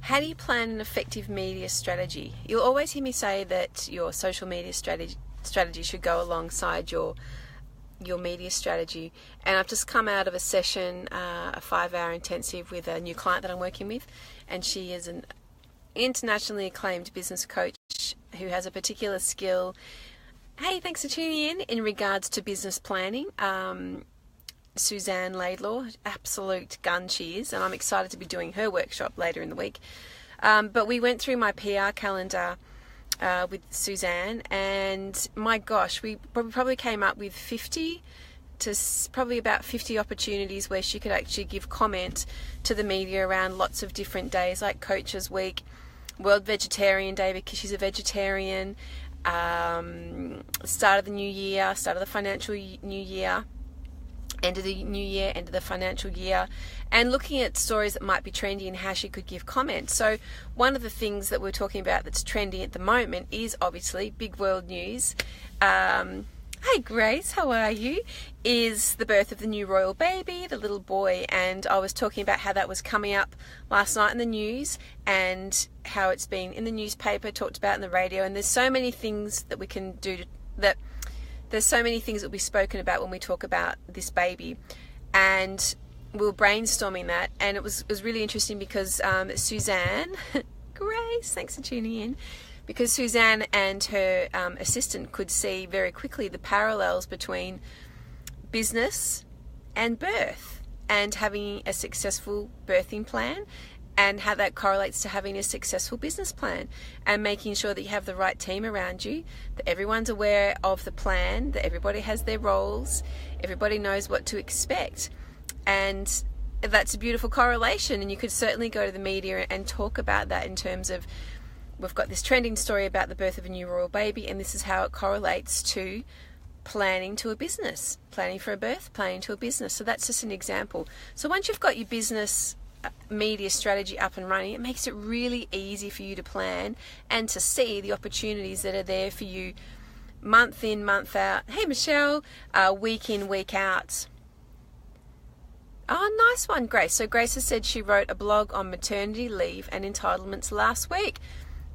How do you plan an effective media strategy? You'll always hear me say that your social media strategy should go alongside your media strategy. And I've just come out of a session, a 5-hour intensive with a new client that I'm working with, and she is an internationally acclaimed business coach who has a particular skill. Hey, thanks for tuning in regards to business planning. Suzanne Laidlaw, absolute gun she is, and I'm excited to be doing her workshop later in the week. But we went through my PR calendar with Suzanne, and my gosh, we probably came up with 50 to probably about 50 opportunities where she could actually give comment to the media around lots of different days, like Coaches Week, World Vegetarian Day because she's a vegetarian, start of the new year, start of the financial new year, end of the new year, end of the financial year, and looking at stories that might be trendy and how she could give comment. So one of the things that we're talking about that's trending at the moment is obviously big world news. Hey Grace, how are you? Is the birth of the new royal baby, the little boy, and I was talking about how that was coming up last night in the news and how it's been in the newspaper, talked about in the radio, and there's so many things that we can do there's so many things that will be spoken about when we talk about this baby, and we were brainstorming that, and it was really interesting because Suzanne, Grace, thanks for tuning in, because Suzanne and her assistant could see very quickly the parallels between business and birth and having a successful birthing plan, and how that correlates to having a successful business plan, and making sure that you have the right team around you, that everyone's aware of the plan, that everybody has their roles, everybody knows what to expect. And that's a beautiful correlation, and you could certainly go to the media and talk about that in terms of, we've got this trending story about the birth of a new royal baby, and this is how it correlates to planning to a business, planning for a birth, planning to a business. So that's just an example. So once you've got your business media strategy up and running, it makes it really easy for you to plan and to see the opportunities that are there for you month in, month out. Hey Michelle, week in, week out. Oh, nice one, Grace. So Grace has said she wrote a blog on maternity leave and entitlements last week.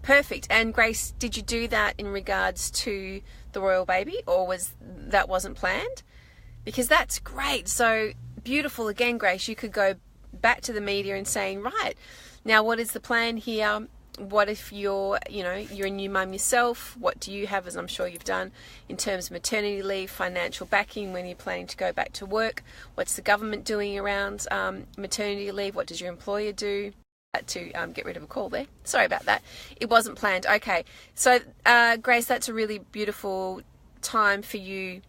Perfect. And Grace, did you do that in regards to the royal baby, or wasn't planned? Because that's great. So beautiful. Again, Grace, you could go back to the media and saying, right, now what is the plan here? What if you're a new mum yourself? What do you have, as I'm sure you've done, in terms of maternity leave, financial backing when you're planning to go back to work? What's the government doing around maternity leave? What does your employer do? To get rid of a call there. Sorry about that. It wasn't planned. Okay. So, Grace, that's a really beautiful time for you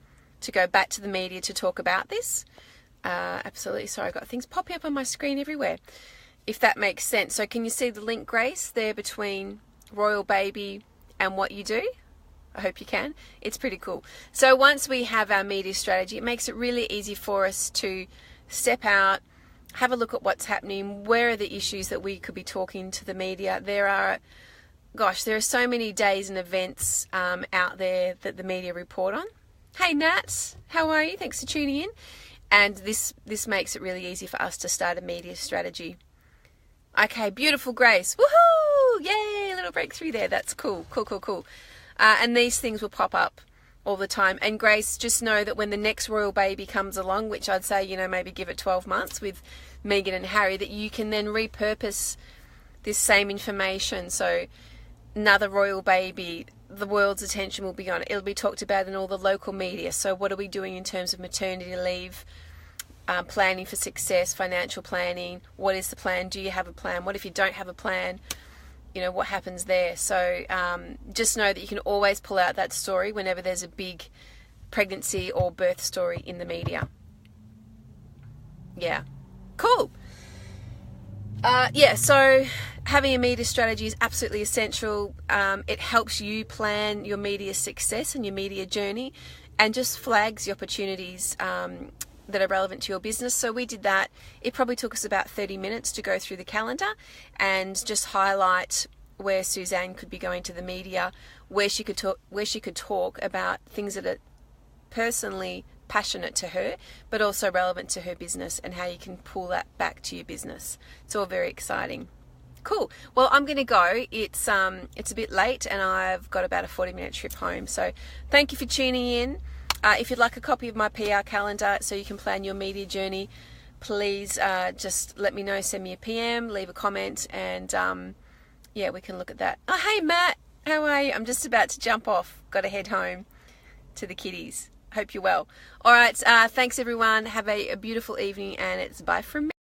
to go back to the media to talk about this. Absolutely. Sorry, I've got things popping up on my screen everywhere, if that makes sense. So can you see the link, Grace, there between royal baby and what you do? I hope you can. It's pretty cool. So once we have our media strategy, it makes it really easy for us to step out, have a look at what's happening. Where are the issues that we could be talking to the media? There are so many days and events out there that the media report on. Hey Nat, how are you? Thanks for tuning in. And this makes it really easy for us to start a media strategy. Okay, beautiful, Grace. Woohoo! Yay, a little breakthrough there. That's cool. Cool. And these things will pop up all the time. And Grace, just know that when the next royal baby comes along, which I'd say, maybe give it 12 months with Meghan and Harry, that you can then repurpose this same information. So another royal baby, the world's attention will be on it. It'll be talked about in all the local media. So what are we doing in terms of maternity leave, planning for success, financial planning? What is the plan? Do you have a plan? What if you don't have a plan? What happens there? So just know that you can always pull out that story whenever there's a big pregnancy or birth story in the media. Yeah, cool. So having a media strategy is absolutely essential. It helps you plan your media success and your media journey, and just flags the opportunities that are relevant to your business. So we did that. It probably took us about 30 minutes to go through the calendar and just highlight where Suzanne could be going to the media, where she could talk about things that are personally passionate to her, but also relevant to her business, and how you can pull that back to your business. It's all very exciting. Cool. Well, I'm going to go. It's a bit late and I've got about a 40-minute trip home. So thank you for tuning in. If you'd like a copy of my PR calendar so you can plan your media journey, please just let me know. Send me a PM, leave a comment, and yeah, we can look at that. Oh, hey, Matt. How are you? I'm just about to jump off. Got to head home to the kiddies. Hope you're well. All right. Thanks, everyone. Have a beautiful evening, and it's bye from me.